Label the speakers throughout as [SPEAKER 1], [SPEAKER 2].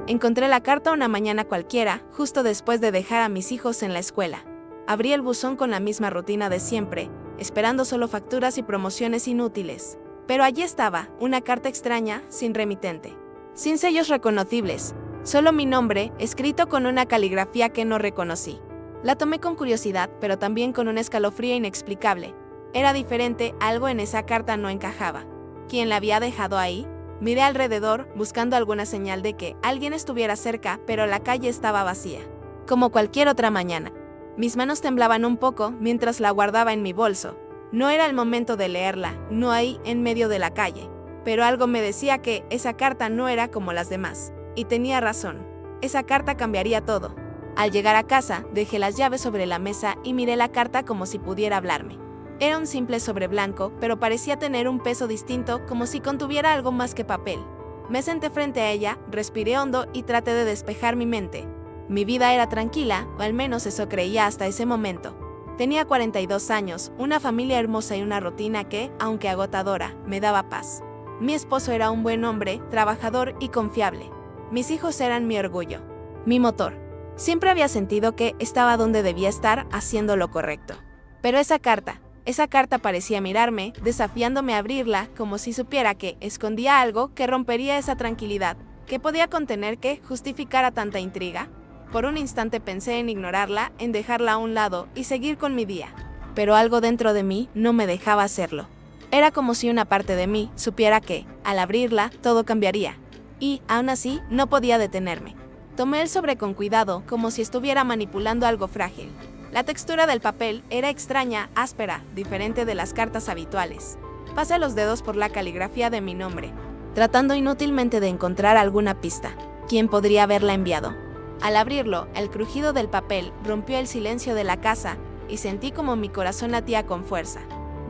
[SPEAKER 1] Encontré la carta una mañana cualquiera, justo después de dejar a mis hijos en la escuela. Abrí el buzón con la misma rutina de siempre, esperando solo facturas y promociones inútiles. Pero allí estaba, una carta extraña, sin remitente. Sin sellos reconocibles, solo mi nombre, escrito con una caligrafía que no reconocí. La tomé con curiosidad, pero también con un escalofrío inexplicable. Era diferente, algo en esa carta no encajaba. ¿Quién la había dejado ahí? Miré alrededor, buscando alguna señal de que alguien estuviera cerca, pero la calle estaba vacía. Como cualquier otra mañana. Mis manos temblaban un poco mientras la guardaba en mi bolso. No era el momento de leerla, no ahí, en medio de la calle. Pero algo me decía que esa carta no era como las demás. Y tenía razón. Esa carta cambiaría todo. Al llegar a casa, dejé las llaves sobre la mesa y miré la carta como si pudiera hablarme. Era un simple sobre blanco, pero parecía tener un peso distinto, como si contuviera algo más que papel. Me senté frente a ella, respiré hondo y traté de despejar mi mente. Mi vida era tranquila, o al menos eso creía hasta ese momento. Tenía 42 años, una familia hermosa y una rutina que, aunque agotadora, me daba paz. Mi esposo era un buen hombre, trabajador y confiable. Mis hijos eran mi orgullo, mi motor. Siempre había sentido que estaba donde debía estar, haciendo lo correcto. Pero esa carta parecía mirarme, desafiándome a abrirla, como si supiera que escondía algo que rompería esa tranquilidad, que podía contener que justificara tanta intriga. Por un instante pensé en ignorarla, en dejarla a un lado y seguir con mi día. Pero algo dentro de mí no me dejaba hacerlo. Era como si una parte de mí supiera que, al abrirla, todo cambiaría. Y, aún así, no podía detenerme. Tomé el sobre con cuidado, como si estuviera manipulando algo frágil. La textura del papel era extraña, áspera, diferente de las cartas habituales. Pasé los dedos por la caligrafía de mi nombre, tratando inútilmente de encontrar alguna pista. ¿Quién podría haberla enviado? Al abrirlo, el crujido del papel rompió el silencio de la casa y sentí como mi corazón latía con fuerza.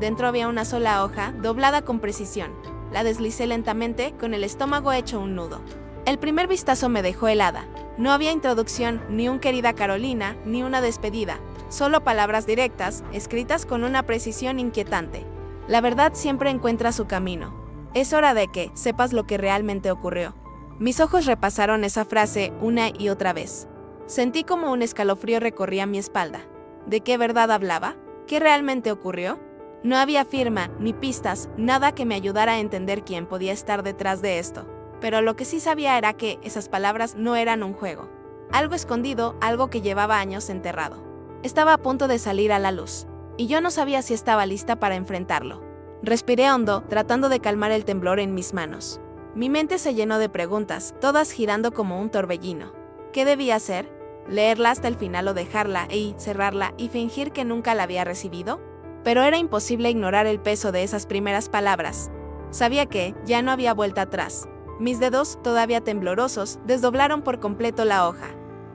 [SPEAKER 1] Dentro había una sola hoja, doblada con precisión. La deslicé lentamente, con el estómago hecho un nudo. El primer vistazo me dejó helada. No había introducción, ni un querida Carolina, ni una despedida. Solo palabras directas, escritas con una precisión inquietante. La verdad siempre encuentra su camino. Es hora de que sepas lo que realmente ocurrió. Mis ojos repasaron esa frase una y otra vez. Sentí como un escalofrío recorría mi espalda. ¿De qué verdad hablaba? ¿Qué realmente ocurrió? No había firma, ni pistas, nada que me ayudara a entender quién podía estar detrás de esto. Pero lo que sí sabía era que esas palabras no eran un juego. Algo escondido, algo que llevaba años enterrado. Estaba a punto de salir a la luz, y yo no sabía si estaba lista para enfrentarlo. Respiré hondo, tratando de calmar el temblor en mis manos. Mi mente se llenó de preguntas, todas girando como un torbellino. ¿Qué debía hacer? ¿Leerla hasta el final o dejarla y cerrarla y fingir que nunca la había recibido? Pero era imposible ignorar el peso de esas primeras palabras. Sabía que ya no había vuelta atrás. Mis dedos, todavía temblorosos, desdoblaron por completo la hoja.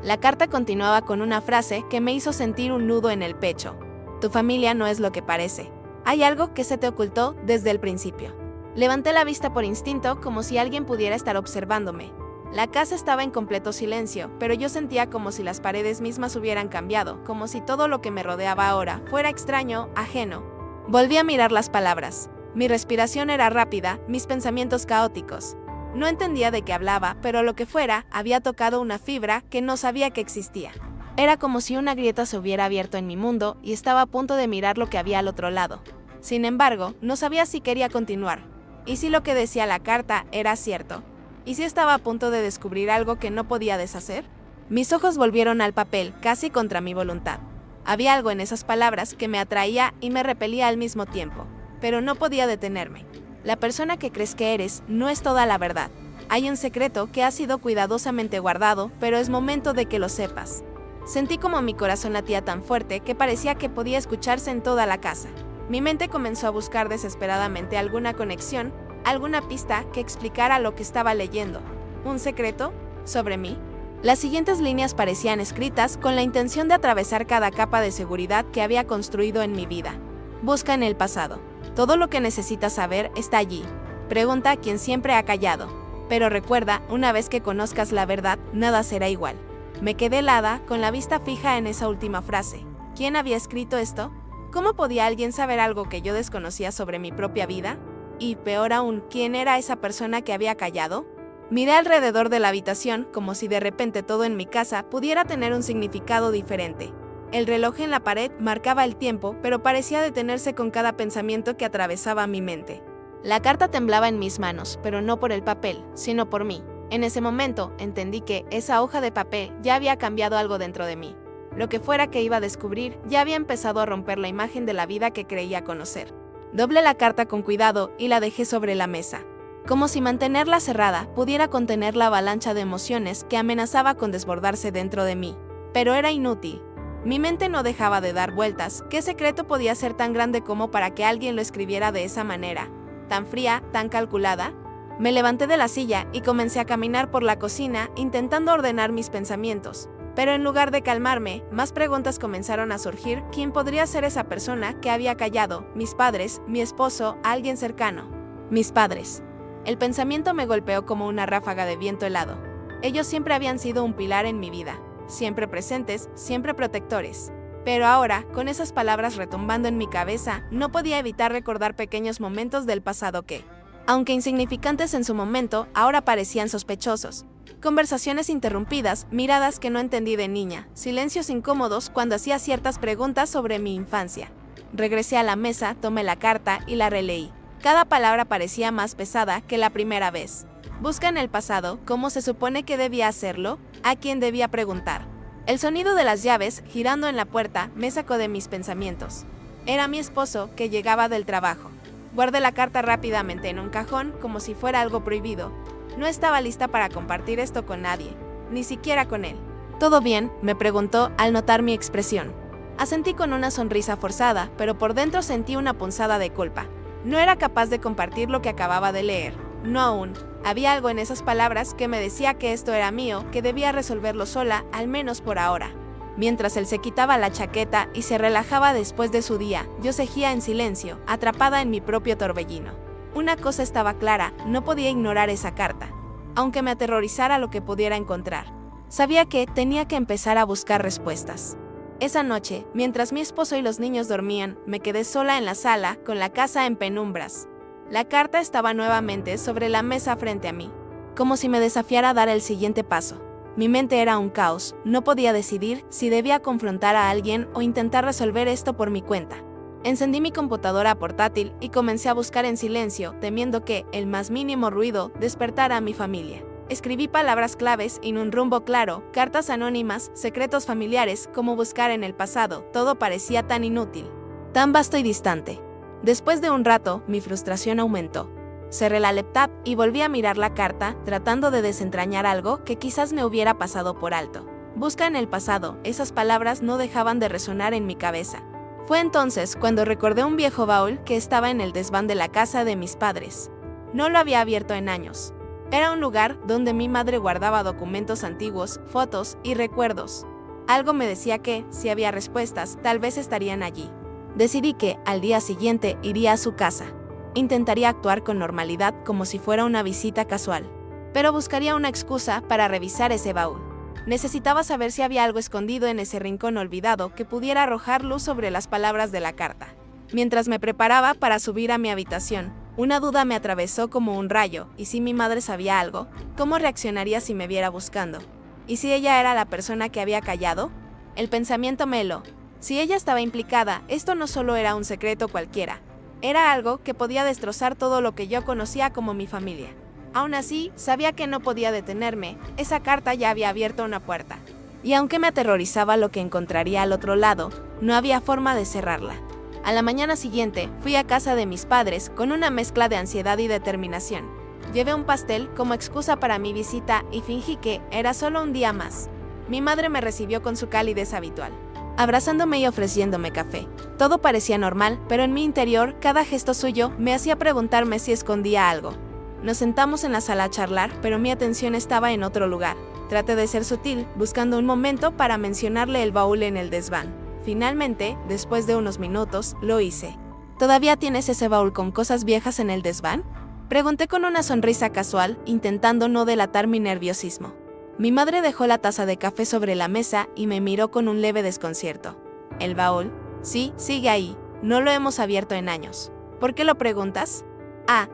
[SPEAKER 1] La carta continuaba con una frase que me hizo sentir un nudo en el pecho. Tu familia no es lo que parece. Hay algo que se te ocultó desde el principio. Levanté la vista por instinto, como si alguien pudiera estar observándome. La casa estaba en completo silencio, pero yo sentía como si las paredes mismas hubieran cambiado, como si todo lo que me rodeaba ahora fuera extraño, ajeno. Volví a mirar las palabras. Mi respiración era rápida, mis pensamientos caóticos. No entendía de qué hablaba, pero lo que fuera, había tocado una fibra que no sabía que existía. Era como si una grieta se hubiera abierto en mi mundo y estaba a punto de mirar lo que había al otro lado. Sin embargo, no sabía si quería continuar. ¿Y si lo que decía la carta era cierto? ¿Y si estaba a punto de descubrir algo que no podía deshacer? Mis ojos volvieron al papel, casi contra mi voluntad. Había algo en esas palabras que me atraía y me repelía al mismo tiempo, pero no podía detenerme. La persona que crees que eres no es toda la verdad. Hay un secreto que ha sido cuidadosamente guardado, pero es momento de que lo sepas. Sentí como mi corazón latía tan fuerte que parecía que podía escucharse en toda la casa. Mi mente comenzó a buscar desesperadamente alguna conexión, alguna pista que explicara lo que estaba leyendo. ¿Un secreto? ¿Sobre mí? Las siguientes líneas parecían escritas con la intención de atravesar cada capa de seguridad que había construido en mi vida. Busca en el pasado. Todo lo que necesitas saber está allí. Pregunta a quien siempre ha callado. Pero recuerda, una vez que conozcas la verdad, nada será igual. Me quedé helada, con la vista fija en esa última frase. ¿Quién había escrito esto? ¿Cómo podía alguien saber algo que yo desconocía sobre mi propia vida? Y, peor aún, ¿quién era esa persona que había callado? Miré alrededor de la habitación como si de repente todo en mi casa pudiera tener un significado diferente. El reloj en la pared marcaba el tiempo, pero parecía detenerse con cada pensamiento que atravesaba mi mente. La carta temblaba en mis manos, pero no por el papel, sino por mí. En ese momento, entendí que esa hoja de papel ya había cambiado algo dentro de mí. Lo que fuera que iba a descubrir ya había empezado a romper la imagen de la vida que creía conocer. Doblé la carta con cuidado y la dejé sobre la mesa. Como si mantenerla cerrada pudiera contener la avalancha de emociones que amenazaba con desbordarse dentro de mí. Pero era inútil. Mi mente no dejaba de dar vueltas. ¿Qué secreto podía ser tan grande como para que alguien lo escribiera de esa manera? ¿Tan fría, tan calculada? Me levanté de la silla y comencé a caminar por la cocina intentando ordenar mis pensamientos. Pero en lugar de calmarme, más preguntas comenzaron a surgir. ¿Quién podría ser esa persona que había callado? ¿Mis padres? ¿Mi esposo? ¿Alguien cercano? Mis padres. El pensamiento me golpeó como una ráfaga de viento helado. Ellos siempre habían sido un pilar en mi vida. Siempre presentes, siempre protectores. Pero ahora, con esas palabras retumbando en mi cabeza, no podía evitar recordar pequeños momentos del pasado que, aunque insignificantes en su momento, ahora parecían sospechosos. Conversaciones interrumpidas, miradas que no entendí de niña, silencios incómodos cuando hacía ciertas preguntas sobre mi infancia. Regresé a la mesa, tomé la carta y la releí. Cada palabra parecía más pesada que la primera vez. Busca en el pasado, ¿cómo se supone que debía hacerlo? ¿A quién debía preguntar? El sonido de las llaves, girando en la puerta, me sacó de mis pensamientos. Era mi esposo, que llegaba del trabajo. Guardé la carta rápidamente en un cajón, como si fuera algo prohibido. No estaba lista para compartir esto con nadie, ni siquiera con él. ¿Todo bien?, me preguntó al notar mi expresión. Asentí con una sonrisa forzada, pero por dentro sentí una punzada de culpa. No era capaz de compartir lo que acababa de leer. No aún. Había algo en esas palabras que me decía que esto era mío, que debía resolverlo sola, al menos por ahora. Mientras él se quitaba la chaqueta y se relajaba después de su día, yo seguía en silencio, atrapada en mi propio torbellino. Una cosa estaba clara, no podía ignorar esa carta, aunque me aterrorizara lo que pudiera encontrar. Sabía que tenía que empezar a buscar respuestas. Esa noche, mientras mi esposo y los niños dormían, me quedé sola en la sala, con la casa en penumbras. La carta estaba nuevamente sobre la mesa frente a mí, como si me desafiara a dar el siguiente paso. Mi mente era un caos, no podía decidir si debía confrontar a alguien o intentar resolver esto por mi cuenta. Encendí mi computadora portátil y comencé a buscar en silencio, temiendo que el más mínimo ruido despertara a mi familia. Escribí palabras claves en un rumbo claro, cartas anónimas, secretos familiares, como buscar en el pasado. Todo parecía tan inútil, tan vasto y distante. Después de un rato, mi frustración aumentó. Cerré la laptop y volví a mirar la carta, tratando de desentrañar algo que quizás me hubiera pasado por alto. Busca en el pasado, esas palabras no dejaban de resonar en mi cabeza. Fue entonces cuando recordé un viejo baúl que estaba en el desván de la casa de mis padres. No lo había abierto en años. Era un lugar donde mi madre guardaba documentos antiguos, fotos y recuerdos. Algo me decía que, si había respuestas, tal vez estarían allí. Decidí que, al día siguiente, iría a su casa. Intentaría actuar con normalidad como si fuera una visita casual. Pero buscaría una excusa para revisar ese baúl. Necesitaba saber si había algo escondido en ese rincón olvidado que pudiera arrojar luz sobre las palabras de la carta. Mientras me preparaba para subir a mi habitación, una duda me atravesó como un rayo. ¿Y si mi madre sabía algo? ¿Cómo reaccionaría si me viera buscando? ¿Y si ella era la persona que había callado? El pensamiento me heló. Si ella estaba implicada, esto no solo era un secreto cualquiera. Era algo que podía destrozar todo lo que yo conocía como mi familia. Aún así, sabía que no podía detenerme. Esa carta ya había abierto una puerta. Y aunque me aterrorizaba lo que encontraría al otro lado, no había forma de cerrarla. A la mañana siguiente, fui a casa de mis padres con una mezcla de ansiedad y determinación. Llevé un pastel como excusa para mi visita y fingí que era solo un día más. Mi madre me recibió con su calidez habitual, abrazándome y ofreciéndome café. Todo parecía normal, pero en mi interior, cada gesto suyo me hacía preguntarme si escondía algo. Nos sentamos en la sala a charlar, pero mi atención estaba en otro lugar. Traté de ser sutil, buscando un momento para mencionarle el baúl en el desván. Finalmente, después de unos minutos, lo hice. ¿Todavía tienes ese baúl con cosas viejas en el desván?, pregunté con una sonrisa casual, intentando no delatar mi nerviosismo. Mi madre dejó la taza de café sobre la mesa y me miró con un leve desconcierto. ¿El baúl? Sí, sigue ahí. No lo hemos abierto en años. ¿Por qué lo preguntas?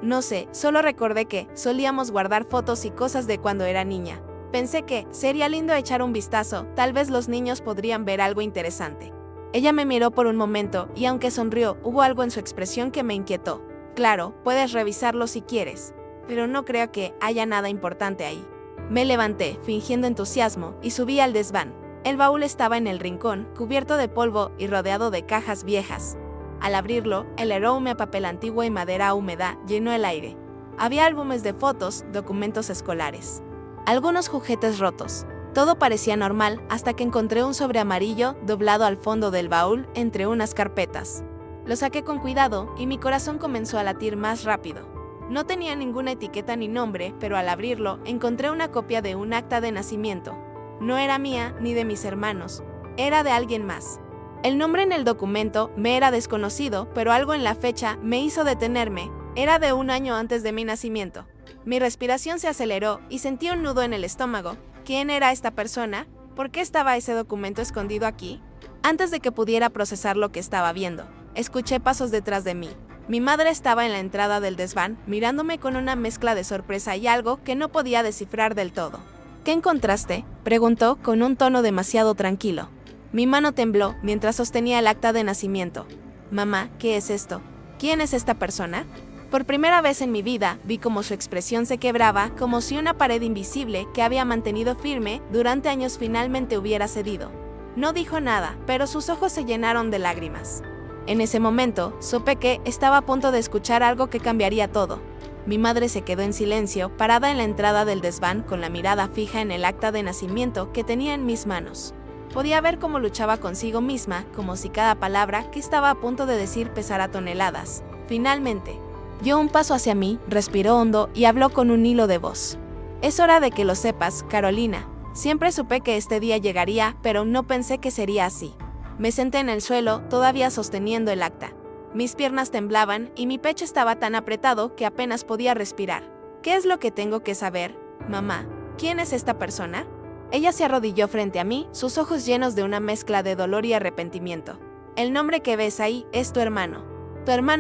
[SPEAKER 1] No sé, solo recordé que solíamos guardar fotos y cosas de cuando era niña. Pensé que sería lindo echar un vistazo, tal vez los niños podrían ver algo interesante. Ella me miró por un momento y aunque sonrió, hubo algo en su expresión que me inquietó. Claro, puedes revisarlo si quieres, pero no creo que haya nada importante ahí. Me levanté, fingiendo entusiasmo, y subí al desván. El baúl estaba en el rincón, cubierto de polvo y rodeado de cajas viejas. Al abrirlo, el aroma a papel antiguo y madera húmeda llenó el aire. Había álbumes de fotos, documentos escolares, algunos juguetes rotos. Todo parecía normal hasta que encontré un sobre amarillo doblado al fondo del baúl entre unas carpetas. Lo saqué con cuidado y mi corazón comenzó a latir más rápido. No tenía ninguna etiqueta ni nombre, pero al abrirlo encontré una copia de un acta de nacimiento. No era mía ni de mis hermanos, era de alguien más. El nombre en el documento me era desconocido, pero algo en la fecha me hizo detenerme. Era de un año antes de mi nacimiento. Mi respiración se aceleró y sentí un nudo en el estómago. ¿Quién era esta persona? ¿Por qué estaba ese documento escondido aquí? Antes de que pudiera procesar lo que estaba viendo, escuché pasos detrás de mí. Mi madre estaba en la entrada del desván, mirándome con una mezcla de sorpresa y algo que no podía descifrar del todo. ¿Qué encontraste?, preguntó con un tono demasiado tranquilo. Mi mano tembló mientras sostenía el acta de nacimiento. Mamá, ¿qué es esto? ¿Quién es esta persona? Por primera vez en mi vida, vi cómo su expresión se quebraba, como si una pared invisible que había mantenido firme durante años finalmente hubiera cedido. No dijo nada, pero sus ojos se llenaron de lágrimas. En ese momento, supe que estaba a punto de escuchar algo que cambiaría todo. Mi madre se quedó en silencio, parada en la entrada del desván con la mirada fija en el acta de nacimiento que tenía en mis manos. Podía ver cómo luchaba consigo misma, como si cada palabra que estaba a punto de decir pesara toneladas. Finalmente, dio un paso hacia mí, respiró hondo y habló con un hilo de voz. Es hora de que lo sepas, Carolina. Siempre supe que este día llegaría, pero no pensé que sería así. Me senté en el suelo, todavía sosteniendo el acta. Mis piernas temblaban y mi pecho estaba tan apretado que apenas podía respirar. ¿Qué es lo que tengo que saber, mamá? ¿Quién es esta persona? Ella se arrodilló frente a mí, sus ojos llenos de una mezcla de dolor y arrepentimiento. El nombre que ves ahí es tu hermano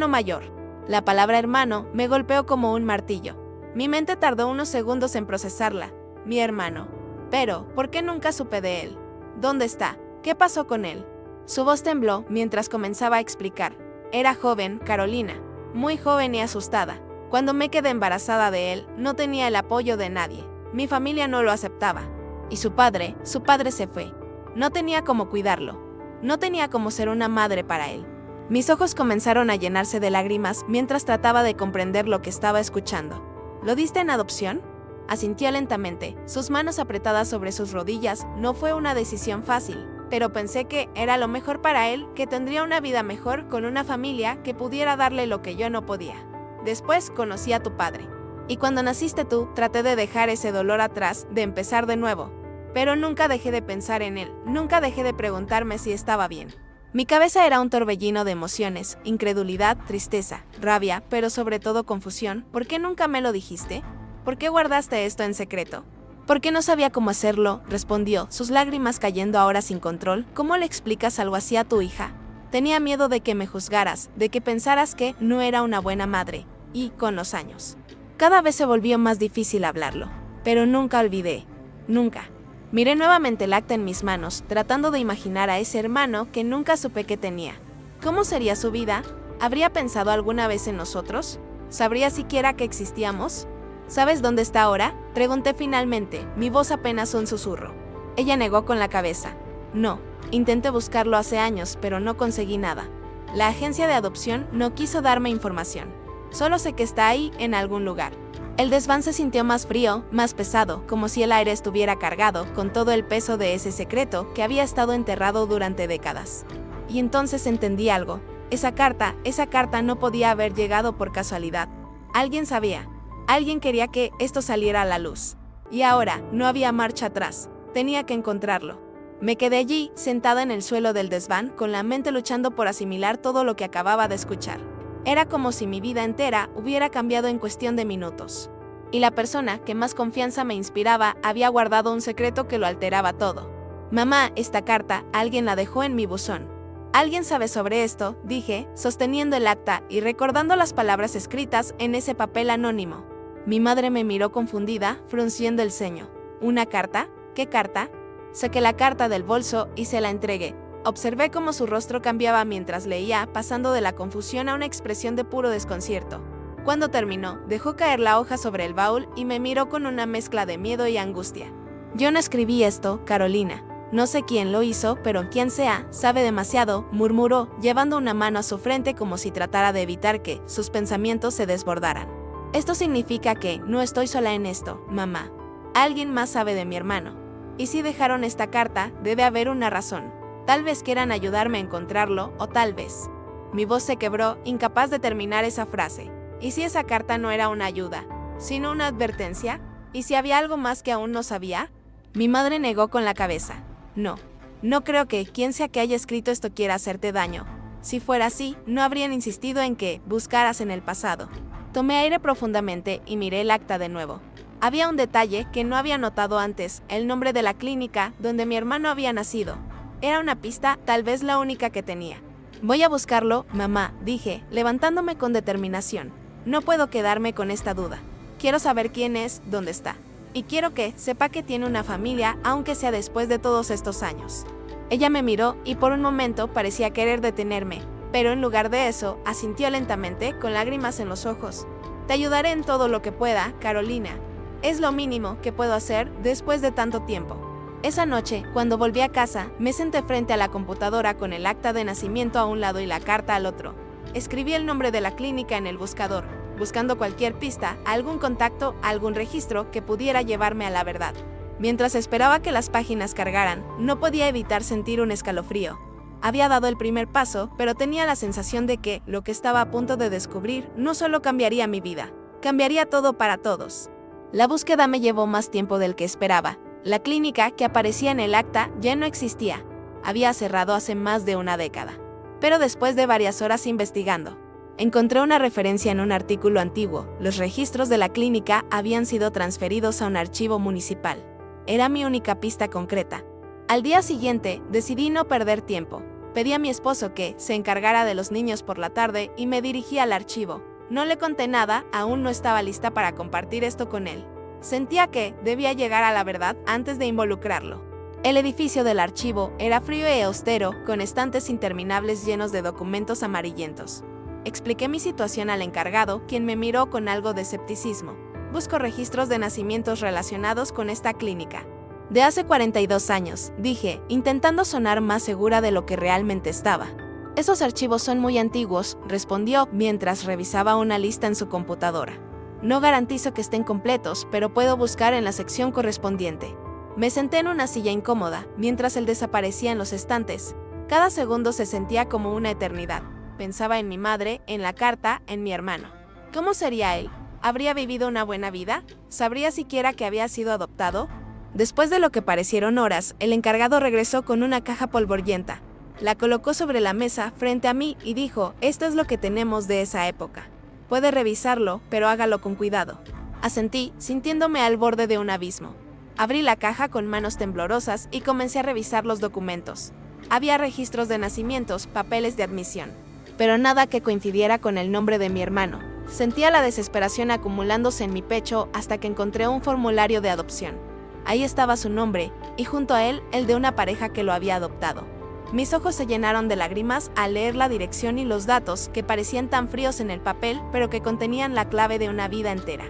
[SPEAKER 1] mayor. La palabra hermano me golpeó como un martillo. Mi mente tardó unos segundos en procesarla. Mi hermano. Pero, ¿por qué nunca supe de él? ¿Dónde está? ¿Qué pasó con él? Su voz tembló mientras comenzaba a explicar. Era joven, Carolina, muy joven y asustada. Cuando me quedé embarazada de él, no tenía el apoyo de nadie. Mi familia no lo aceptaba. Y su padre se fue. No tenía cómo cuidarlo. No tenía cómo ser una madre para él. Mis ojos comenzaron a llenarse de lágrimas mientras trataba de comprender lo que estaba escuchando. ¿Lo diste en adopción? Asintió lentamente, sus manos apretadas sobre sus rodillas. No fue una decisión fácil, pero pensé que era lo mejor para él, que tendría una vida mejor con una familia que pudiera darle lo que yo no podía. Después conocí a tu padre. Y cuando naciste tú, traté de dejar ese dolor atrás, de empezar de nuevo. Pero nunca dejé de pensar en él, nunca dejé de preguntarme si estaba bien. Mi cabeza era un torbellino de emociones, incredulidad, tristeza, rabia, pero sobre todo confusión. ¿Por qué nunca me lo dijiste? ¿Por qué guardaste esto en secreto? Porque no sabía cómo hacerlo, respondió, sus lágrimas cayendo ahora sin control. ¿Cómo le explicas algo así a tu hija? Tenía miedo de que me juzgaras, de que pensaras que no era una buena madre. Y, con los años, cada vez se volvió más difícil hablarlo. Pero nunca olvidé. Nunca. Miré nuevamente el acta en mis manos, tratando de imaginar a ese hermano que nunca supe que tenía. ¿Cómo sería su vida? ¿Habría pensado alguna vez en nosotros? ¿Sabría siquiera que existíamos? ¿Sabes dónde está ahora? Pregunté finalmente, mi voz apenas un susurro. Ella negó con la cabeza. No, intenté buscarlo hace años, pero no conseguí nada. La agencia de adopción no quiso darme información. Solo sé que está ahí, en algún lugar. El desván se sintió más frío, más pesado, como si el aire estuviera cargado con todo el peso de ese secreto que había estado enterrado durante décadas. Y entonces entendí algo. Esa carta no podía haber llegado por casualidad. Alguien sabía. Alguien quería que esto saliera a la luz. Y ahora, no había marcha atrás. Tenía que encontrarlo. Me quedé allí, sentada en el suelo del desván, con la mente luchando por asimilar todo lo que acababa de escuchar. Era como si mi vida entera hubiera cambiado en cuestión de minutos. Y la persona que más confianza me inspiraba había guardado un secreto que lo alteraba todo. Mamá, esta carta, alguien la dejó en mi buzón. Alguien sabe sobre esto, dije, sosteniendo el acta y recordando las palabras escritas en ese papel anónimo. Mi madre me miró confundida, frunciendo el ceño. ¿Una carta? ¿Qué carta? Saqué la carta del bolso y se la entregué. Observé cómo su rostro cambiaba mientras leía, pasando de la confusión a una expresión de puro desconcierto. Cuando terminó, dejó caer la hoja sobre el baúl y me miró con una mezcla de miedo y angustia. Yo no escribí esto, Carolina. No sé quién lo hizo, pero quien sea, sabe demasiado, murmuró, llevando una mano a su frente como si tratara de evitar que sus pensamientos se desbordaran. Esto significa que no estoy sola en esto, mamá. Alguien más sabe de mi hermano. Y si dejaron esta carta, debe haber una razón. Tal vez quieran ayudarme a encontrarlo, o tal vez. Mi voz se quebró, incapaz de terminar esa frase. ¿Y si esa carta no era una ayuda, sino una advertencia? ¿Y si había algo más que aún no sabía? Mi madre negó con la cabeza. No creo que quien sea que haya escrito esto quiera hacerte daño. Si fuera así, no habrían insistido en que buscaras en el pasado. Tomé aire profundamente y miré el acta de nuevo. Había un detalle que no había notado antes, el nombre de la clínica donde mi hermano había nacido. Era una pista, tal vez la única que tenía. Voy a buscarlo, mamá, dije, levantándome con determinación. No puedo quedarme con esta duda. Quiero saber quién es, dónde está. Y quiero que sepa que tiene una familia, aunque sea después de todos estos años. Ella me miró y por un momento parecía querer detenerme, pero en lugar de eso, asintió lentamente, con lágrimas en los ojos. Te ayudaré en todo lo que pueda, Carolina. Es lo mínimo que puedo hacer después de tanto tiempo. Esa noche, cuando volví a casa, me senté frente a la computadora con el acta de nacimiento a un lado y la carta al otro. Escribí el nombre de la clínica en el buscador, buscando cualquier pista, algún contacto, algún registro que pudiera llevarme a la verdad. Mientras esperaba que las páginas cargaran, no podía evitar sentir un escalofrío. Había dado el primer paso, pero tenía la sensación de que lo que estaba a punto de descubrir no solo cambiaría mi vida, cambiaría todo para todos. La búsqueda me llevó más tiempo del que esperaba. La clínica que aparecía en el acta ya no existía. Había cerrado hace más de una década. Pero después de varias horas investigando, encontré una referencia en un artículo antiguo. Los registros de la clínica habían sido transferidos a un archivo municipal. Era mi única pista concreta. Al día siguiente, decidí no perder tiempo. Pedí a mi esposo que se encargara de los niños por la tarde y me dirigí al archivo. No le conté nada, aún no estaba lista para compartir esto con él. Sentía que debía llegar a la verdad antes de involucrarlo. El edificio del archivo era frío y austero, con estantes interminables llenos de documentos amarillentos. Expliqué mi situación al encargado, quien me miró con algo de escepticismo. Busco registros de nacimientos relacionados con esta clínica. De hace 42 años, dije, intentando sonar más segura de lo que realmente estaba. Esos archivos son muy antiguos, respondió mientras revisaba una lista en su computadora. No garantizo que estén completos, pero puedo buscar en la sección correspondiente. Me senté en una silla incómoda, mientras él desaparecía en los estantes. Cada segundo se sentía como una eternidad. Pensaba en mi madre, en la carta, en mi hermano. ¿Cómo sería él? ¿Habría vivido una buena vida? ¿Sabría siquiera que había sido adoptado? Después de lo que parecieron horas, el encargado regresó con una caja polvorienta. La colocó sobre la mesa frente a mí y dijo, esto es lo que tenemos de esa época. Puede revisarlo, pero hágalo con cuidado. Asentí, sintiéndome al borde de un abismo. Abrí la caja con manos temblorosas y comencé a revisar los documentos. Había registros de nacimientos, papeles de admisión, pero nada que coincidiera con el nombre de mi hermano. Sentía la desesperación acumulándose en mi pecho hasta que encontré un formulario de adopción. Ahí estaba su nombre, y junto a él, el de una pareja que lo había adoptado. Mis ojos se llenaron de lágrimas al leer la dirección y los datos que parecían tan fríos en el papel, pero que contenían la clave de una vida entera.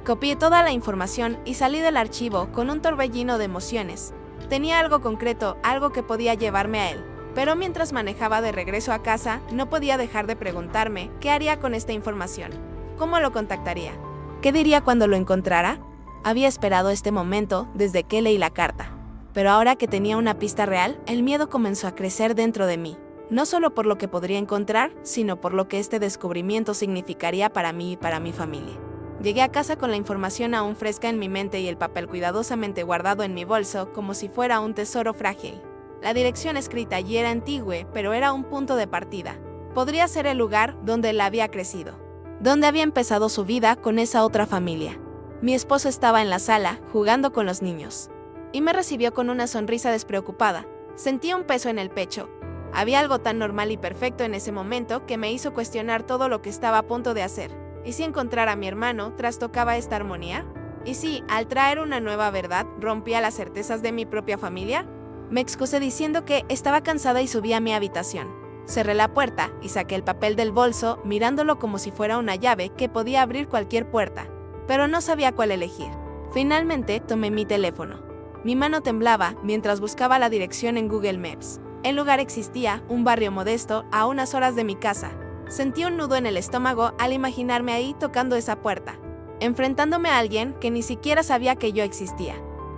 [SPEAKER 1] Copié toda la información y salí del archivo con un torbellino de emociones. Tenía algo concreto, algo que podía llevarme a él. Pero mientras manejaba de regreso a casa, no podía dejar de preguntarme qué haría con esta información. ¿Cómo lo contactaría? ¿Qué diría cuando lo encontrara? Había esperado este momento desde que leí la carta. Pero ahora que tenía una pista real, el miedo comenzó a crecer dentro de mí. No solo por lo que podría encontrar, sino por lo que este descubrimiento significaría para mí y para mi familia. Llegué a casa con la información aún fresca en mi mente y el papel cuidadosamente guardado en mi bolso como si fuera un tesoro frágil. La dirección escrita allí era antigua, pero era un punto de partida. Podría ser el lugar donde él había crecido, donde había empezado su vida con esa otra familia. Mi esposo estaba en la sala, jugando con los niños, y me recibió con una sonrisa despreocupada. Sentí un peso en el pecho. Había algo tan normal y perfecto en ese momento que me hizo cuestionar todo lo que estaba a punto de hacer. ¿Y si encontrar a mi hermano trastocaba esta armonía? ¿Y si, al traer una nueva verdad, rompía las certezas de mi propia familia? Me excusé diciendo que estaba cansada y subí a mi habitación. Cerré la puerta y saqué el papel del bolso, mirándolo como si fuera una llave que podía abrir cualquier puerta, pero no sabía cuál elegir. Finalmente tomé mi teléfono. Mi mano temblaba mientras buscaba la dirección en Google Maps. El lugar existía, un barrio modesto, a unas horas de mi casa. Sentí un nudo en el estómago al imaginarme ahí tocando esa puerta, enfrentándome a alguien que ni siquiera sabía que yo existía.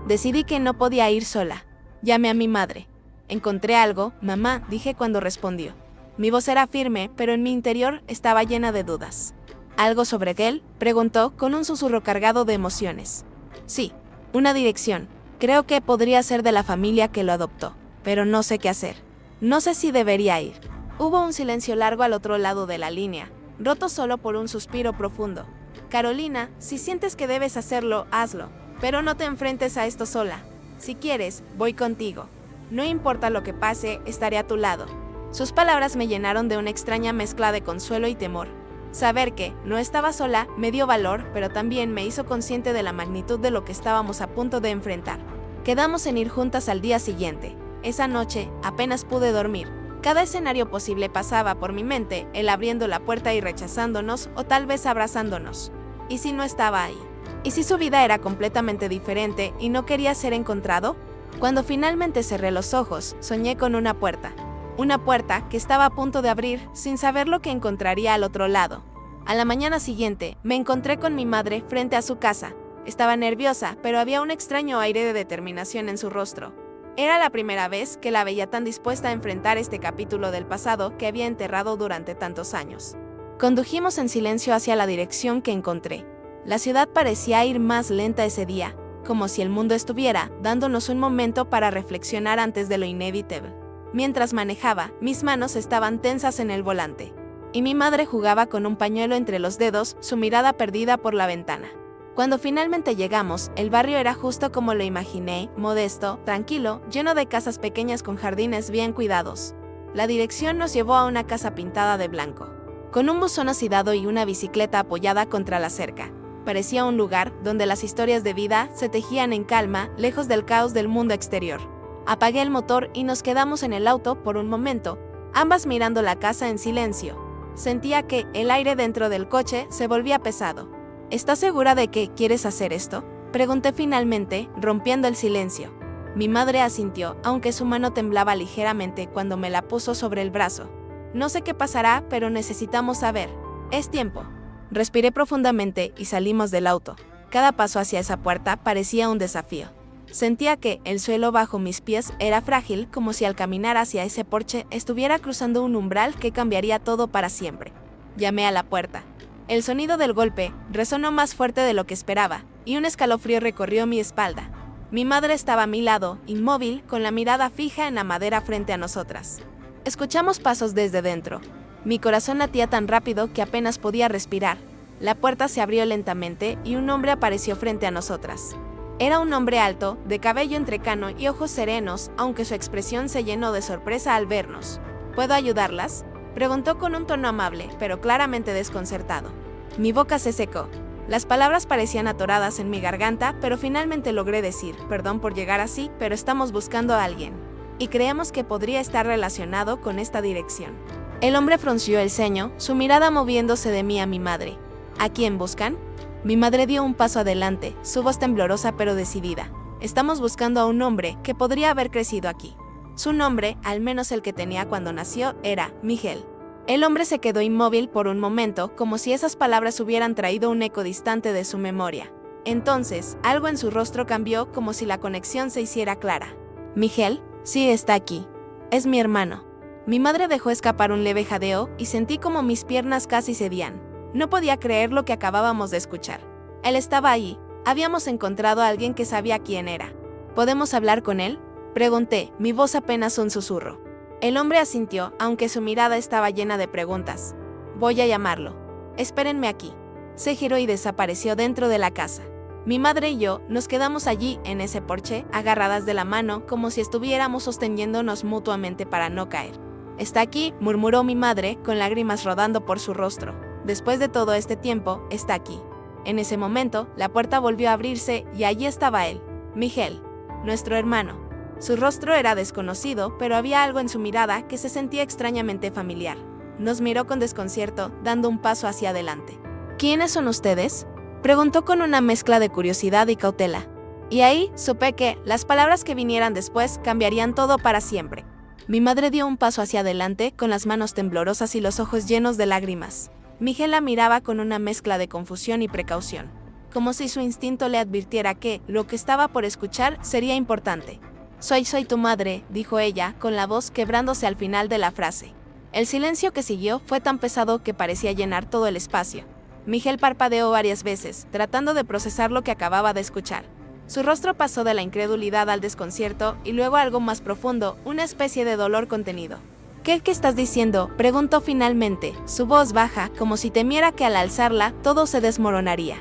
[SPEAKER 1] Decidí que no podía ir sola. Llamé a mi madre. «Encontré algo, mamá», dije cuando respondió. Mi voz era firme, pero en mi interior estaba llena de dudas. «¿Algo sobre él?», preguntó con un susurro cargado de emociones. «Sí, una dirección. Creo que podría ser de la familia que lo adoptó, pero no sé qué hacer. No sé si debería ir». Hubo un silencio largo al otro lado de la línea, roto solo por un suspiro profundo. «Carolina, si sientes que debes hacerlo, hazlo, pero no te enfrentes a esto sola. Si quieres, voy contigo. No importa lo que pase, estaré a tu lado». Sus palabras me llenaron de una extraña mezcla de consuelo y temor. Saber que no estaba sola me dio valor, pero también me hizo consciente de la magnitud de lo que estábamos a punto de enfrentar. Quedamos en ir juntas al día siguiente. Esa noche, apenas pude dormir. Cada escenario posible pasaba por mi mente, él abriendo la puerta y rechazándonos, o tal vez abrazándonos. ¿Y si no estaba ahí? ¿Y si su vida era completamente diferente y no quería ser encontrado? Cuando finalmente cerré los ojos, soñé con una puerta. Una puerta que estaba a punto de abrir sin saber lo que encontraría al otro lado. A la mañana siguiente, me encontré con mi madre frente a su casa. Estaba nerviosa, pero había un extraño aire de determinación en su rostro. Era la primera vez que la veía tan dispuesta a enfrentar este capítulo del pasado que había enterrado durante tantos años. Condujimos en silencio hacia la dirección que encontré. La ciudad parecía ir más lenta ese día, como si el mundo estuviera dándonos un momento para reflexionar antes de lo inevitable. Mientras manejaba, mis manos estaban tensas en el volante, y mi madre jugaba con un pañuelo entre los dedos, su mirada perdida por la ventana. Cuando finalmente llegamos, el barrio era justo como lo imaginé, modesto, tranquilo, lleno de casas pequeñas con jardines bien cuidados. La dirección nos llevó a una casa pintada de blanco, con un buzón oxidado y una bicicleta apoyada contra la cerca. Parecía un lugar donde las historias de vida se tejían en calma, lejos del caos del mundo exterior. Apagué el motor y nos quedamos en el auto por un momento, ambas mirando la casa en silencio. Sentía que el aire dentro del coche se volvía pesado. ¿Estás segura de que quieres hacer esto?, pregunté finalmente, rompiendo el silencio. Mi madre asintió, aunque su mano temblaba ligeramente cuando me la puso sobre el brazo. «No sé qué pasará, pero necesitamos saber. Es tiempo». Respiré profundamente y salimos del auto. Cada paso hacia esa puerta parecía un desafío. Sentía que el suelo bajo mis pies era frágil, como si al caminar hacia ese porche estuviera cruzando un umbral que cambiaría todo para siempre. Llamé a la puerta. El sonido del golpe resonó más fuerte de lo que esperaba, y un escalofrío recorrió mi espalda. Mi madre estaba a mi lado, inmóvil, con la mirada fija en la madera frente a nosotras. Escuchamos pasos desde dentro. Mi corazón latía tan rápido que apenas podía respirar. La puerta se abrió lentamente y un hombre apareció frente a nosotras. Era un hombre alto, de cabello entrecano y ojos serenos, aunque su expresión se llenó de sorpresa al vernos. «¿Puedo ayudarlas?», preguntó con un tono amable, pero claramente desconcertado. Mi boca se secó. Las palabras parecían atoradas en mi garganta, pero finalmente logré decir: «Perdón por llegar así, pero estamos buscando a alguien. Y creemos que podría estar relacionado con esta dirección». El hombre frunció el ceño, su mirada moviéndose de mí a mi madre. «¿A quién buscan?». Mi madre dio un paso adelante, su voz temblorosa pero decidida. «Estamos buscando a un hombre que podría haber crecido aquí». Su nombre, al menos el que tenía cuando nació, era Miguel. El hombre se quedó inmóvil por un momento, como si esas palabras hubieran traído un eco distante de su memoria. Entonces, algo en su rostro cambió, como si la conexión se hiciera clara. «Miguel, sí, está aquí. Es mi hermano». Mi madre dejó escapar un leve jadeo y sentí como mis piernas casi cedían. No podía creer lo que acabábamos de escuchar. Él estaba ahí. Habíamos encontrado a alguien que sabía quién era. «¿Podemos hablar con él?», pregunté, mi voz apenas un susurro. El hombre asintió, aunque su mirada estaba llena de preguntas. «Voy a llamarlo. Espérenme aquí». Se giró y desapareció dentro de la casa. Mi madre y yo nos quedamos allí, en ese porche, agarradas de la mano, como si estuviéramos sosteniéndonos mutuamente para no caer. Está aquí, murmuró mi madre, con lágrimas rodando por su rostro. Después de todo este tiempo, está aquí. En ese momento, la puerta volvió a abrirse y allí estaba él, Miguel, nuestro hermano. Su rostro era desconocido, pero había algo en su mirada que se sentía extrañamente familiar. Nos miró con desconcierto, dando un paso hacia adelante. ¿Quiénes son ustedes?, preguntó con una mezcla de curiosidad y cautela. Y ahí supe que las palabras que vinieran después cambiarían todo para siempre. Mi madre dio un paso hacia adelante con las manos temblorosas y los ojos llenos de lágrimas. Miguel la miraba con una mezcla de confusión y precaución, como si su instinto le advirtiera que lo que estaba por escuchar sería importante. Soy tu madre, dijo ella, con la voz quebrándose al final de la frase. El silencio que siguió fue tan pesado que parecía llenar todo el espacio. Miguel parpadeó varias veces, tratando de procesar lo que acababa de escuchar. Su rostro pasó de la incredulidad al desconcierto y luego a algo más profundo, una especie de dolor contenido. ¿Qué estás diciendo?, preguntó finalmente, su voz baja, como si temiera que al alzarla todo se desmoronaría.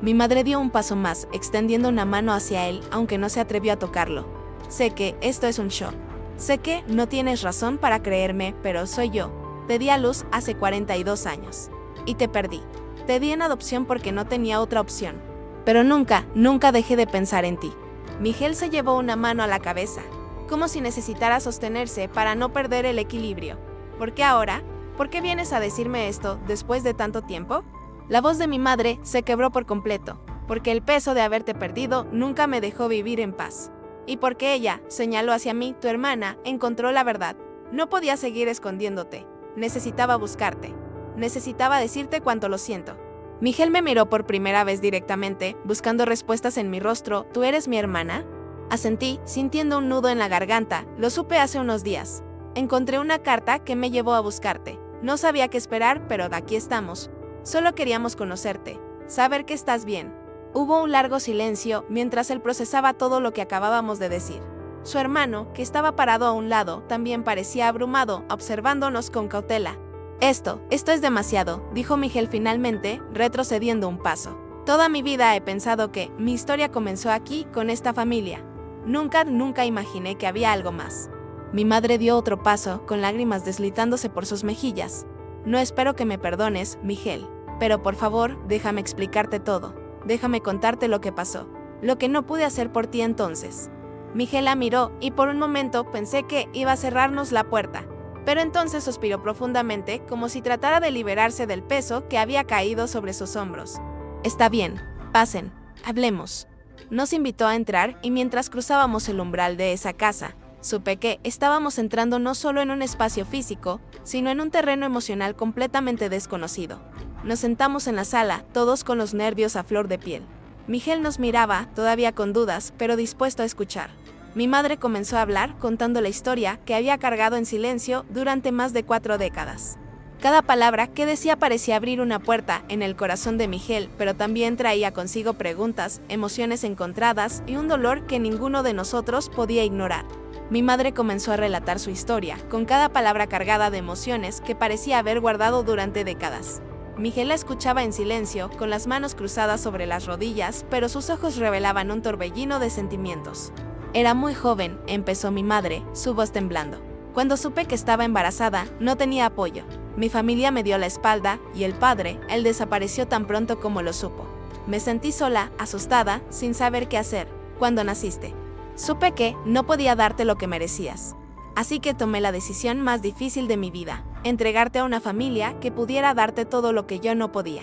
[SPEAKER 1] Mi madre dio un paso más, extendiendo una mano hacia él, aunque no se atrevió a tocarlo. Sé que esto es un show. Sé que no tienes razón para creerme, pero soy yo. Te di a luz hace 42 años. Y te perdí. Te di en adopción porque no tenía otra opción. Pero nunca dejé de pensar en ti. Miguel se llevó una mano a la cabeza, como si necesitara sostenerse para no perder el equilibrio. ¿Por qué ahora? ¿Por qué vienes a decirme esto después de tanto tiempo? La voz de mi madre se quebró por completo, porque el peso de haberte perdido nunca me dejó vivir en paz. Y porque ella, señaló hacia mí, tu hermana, encontró la verdad. No podía seguir escondiéndote. Necesitaba buscarte. Necesitaba decirte cuánto lo siento. Miguel me miró por primera vez directamente, buscando respuestas en mi rostro. ¿Tú eres mi hermana? Asentí, sintiendo un nudo en la garganta. Lo supe hace unos días. Encontré una carta que me llevó a buscarte. No sabía qué esperar, pero aquí estamos. Solo queríamos conocerte, saber que estás bien. Hubo un largo silencio mientras él procesaba todo lo que acabábamos de decir. Su hermano, que estaba parado a un lado, también parecía abrumado, observándonos con cautela. Esto es demasiado, dijo Miguel finalmente, retrocediendo un paso. Toda mi vida he pensado que mi historia comenzó aquí, con esta familia. Nunca imaginé que había algo más. Mi madre dio otro paso, con lágrimas deslizándose por sus mejillas. No espero que me perdones, Miguel, pero por favor, déjame explicarte todo. Déjame contarte lo que pasó, lo que no pude hacer por ti entonces. Miguel la miró y por un momento pensé que iba a cerrarnos la puerta, pero entonces suspiró profundamente como si tratara de liberarse del peso que había caído sobre sus hombros. Está bien, pasen, hablemos. Nos invitó a entrar y mientras cruzábamos el umbral de esa casa, supe que estábamos entrando no solo en un espacio físico, sino en un terreno emocional completamente desconocido. Nos sentamos en la sala, todos con los nervios a flor de piel. Miguel nos miraba, todavía con dudas, pero dispuesto a escuchar. Mi madre comenzó a hablar, contando la historia que había cargado en silencio durante más de 4 décadas. Cada palabra que decía parecía abrir una puerta en el corazón de Miguel, pero también traía consigo preguntas, emociones encontradas y un dolor que ninguno de nosotros podía ignorar. Mi madre comenzó a relatar su historia, con cada palabra cargada de emociones que parecía haber guardado durante décadas. Miguel la escuchaba en silencio, con las manos cruzadas sobre las rodillas, pero sus ojos revelaban un torbellino de sentimientos. Era muy joven, empezó mi madre, su voz temblando. Cuando supe que estaba embarazada, no tenía apoyo. Mi familia me dio la espalda, y el padre, él desapareció tan pronto como lo supo. Me sentí sola, asustada, sin saber qué hacer. Cuando naciste, supe que no podía darte lo que merecías. Así que tomé la decisión más difícil de mi vida, entregarte a una familia que pudiera darte todo lo que yo no podía.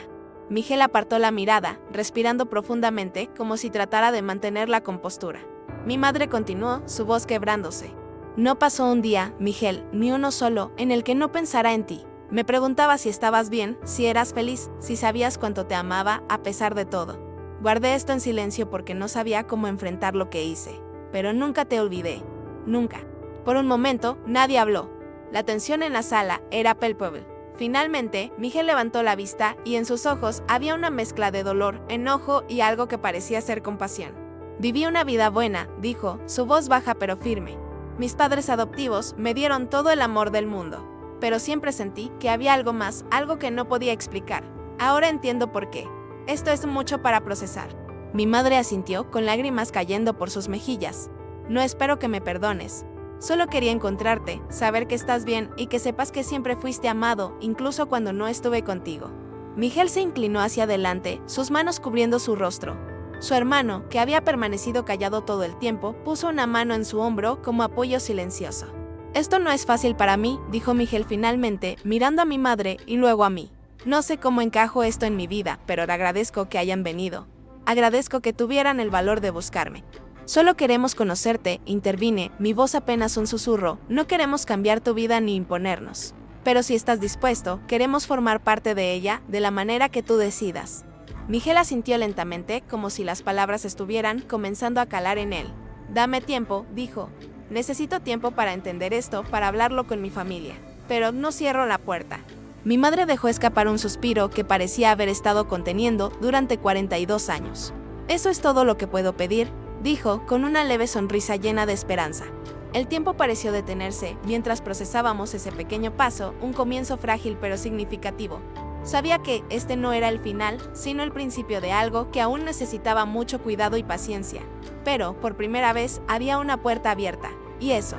[SPEAKER 1] Miguel apartó la mirada, respirando profundamente, como si tratara de mantener la compostura. Mi madre continuó, su voz quebrándose. No pasó un día, Miguel, ni uno solo, en el que no pensara en ti. Me preguntaba si estabas bien, si eras feliz, si sabías cuánto te amaba, a pesar de todo. Guardé esto en silencio porque no sabía cómo enfrentar lo que hice. Pero nunca te olvidé. Nunca. Por un momento, nadie habló. La tensión en la sala era palpable. Finalmente, Miguel levantó la vista y en sus ojos había una mezcla de dolor, enojo y algo que parecía ser compasión. Viví una vida buena, dijo, su voz baja pero firme. Mis padres adoptivos me dieron todo el amor del mundo, pero siempre sentí que había algo más, algo que no podía explicar. Ahora entiendo por qué. Esto es mucho para procesar. Mi madre asintió, con lágrimas cayendo por sus mejillas. No espero que me perdones. Solo quería encontrarte, saber que estás bien y que sepas que siempre fuiste amado, incluso cuando no estuve contigo. Miguel se inclinó hacia adelante, sus manos cubriendo su rostro. Su hermano, que había permanecido callado todo el tiempo, puso una mano en su hombro como apoyo silencioso. Esto no es fácil para mí, dijo Miguel finalmente, mirando a mi madre y luego a mí. No sé cómo encajo esto en mi vida, pero agradezco que hayan venido. Agradezco que tuvieran el valor de buscarme. Solo queremos conocerte, intervine, mi voz apenas un susurro, no queremos cambiar tu vida ni imponernos. Pero si estás dispuesto, queremos formar parte de ella, de la manera que tú decidas. Miguel asintió lentamente, como si las palabras estuvieran comenzando a calar en él. Dame tiempo, dijo. Necesito tiempo para entender esto, para hablarlo con mi familia. Pero no cierro la puerta. Mi madre dejó escapar un suspiro que parecía haber estado conteniendo durante 42 años. Eso es todo lo que puedo pedir, dijo, con una leve sonrisa llena de esperanza. El tiempo pareció detenerse mientras procesábamos ese pequeño paso, un comienzo frágil pero significativo. Sabía que este no era el final, sino el principio de algo que aún necesitaba mucho cuidado y paciencia. Pero, por primera vez, había una puerta abierta, y eso,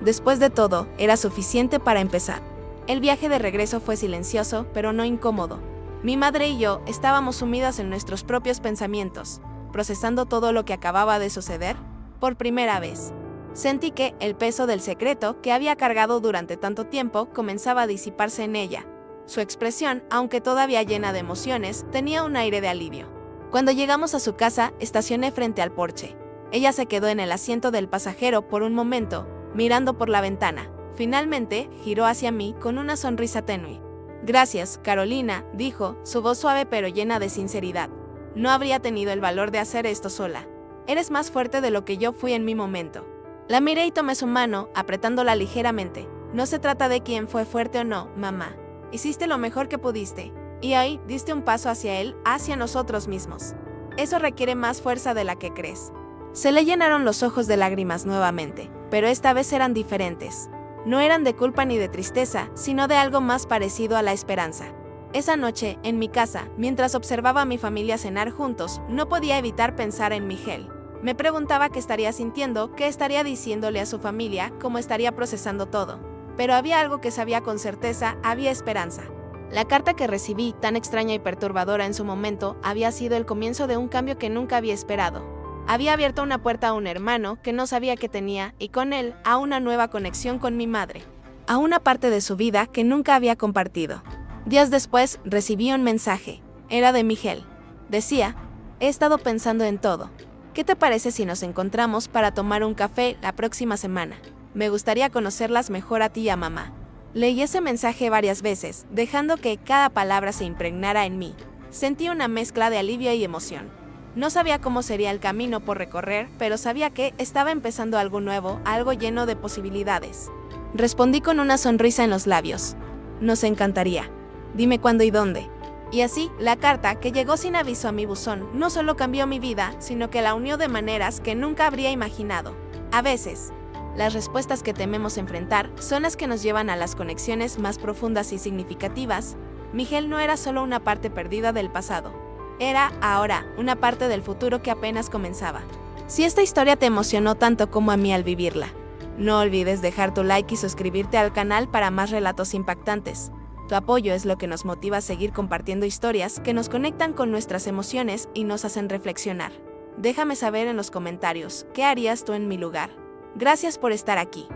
[SPEAKER 1] después de todo, era suficiente para empezar. El viaje de regreso fue silencioso, pero no incómodo. Mi madre y yo estábamos sumidas en nuestros propios pensamientos, procesando todo lo que acababa de suceder. Por primera vez, sentí que el peso del secreto que había cargado durante tanto tiempo comenzaba a disiparse en ella. Su expresión, aunque todavía llena de emociones, tenía un aire de alivio. Cuando llegamos a su casa, estacioné frente al porche. Ella se quedó en el asiento del pasajero por un momento, mirando por la ventana. Finalmente, giró hacia mí con una sonrisa tenue. Gracias, Carolina, dijo, su voz suave pero llena de sinceridad. No habría tenido el valor de hacer esto sola. Eres más fuerte de lo que yo fui en mi momento. La miré y tomé su mano, apretándola ligeramente. No se trata de quién fue fuerte o no, mamá. Hiciste lo mejor que pudiste. Y ahí, diste un paso hacia él, hacia nosotros mismos. Eso requiere más fuerza de la que crees. Se le llenaron los ojos de lágrimas nuevamente, pero esta vez eran diferentes. No eran de culpa ni de tristeza, sino de algo más parecido a la esperanza. Esa noche, en mi casa, mientras observaba a mi familia cenar juntos, no podía evitar pensar en Miguel. Me preguntaba qué estaría sintiendo, qué estaría diciéndole a su familia, cómo estaría procesando todo. Pero había algo que sabía con certeza, había esperanza. La carta que recibí, tan extraña y perturbadora en su momento, había sido el comienzo de un cambio que nunca había esperado. Había abierto una puerta a un hermano que no sabía que tenía, y con él, a una nueva conexión con mi madre. A una parte de su vida que nunca había compartido. Días después, recibí un mensaje. Era de Miguel. Decía, he estado pensando en todo. ¿Qué te parece si nos encontramos para tomar un café la próxima semana? Me gustaría conocerlas mejor a ti y a mamá. Leí ese mensaje varias veces, dejando que cada palabra se impregnara en mí. Sentí una mezcla de alivio y emoción. No sabía cómo sería el camino por recorrer, pero sabía que estaba empezando algo nuevo, algo lleno de posibilidades. Respondí con una sonrisa en los labios. Nos encantaría. Dime cuándo y dónde. Y así, la carta, que llegó sin aviso a mi buzón, no solo cambió mi vida, sino que la unió de maneras que nunca habría imaginado. A veces, las respuestas que tememos enfrentar son las que nos llevan a las conexiones más profundas y significativas. Miguel no era solo una parte perdida del pasado. Era, ahora, una parte del futuro que apenas comenzaba. Si esta historia te emocionó tanto como a mí al vivirla, no olvides dejar tu like y suscribirte al canal para más relatos impactantes. Tu apoyo es lo que nos motiva a seguir compartiendo historias que nos conectan con nuestras emociones y nos hacen reflexionar. Déjame saber en los comentarios, ¿qué harías tú en mi lugar? Gracias por estar aquí.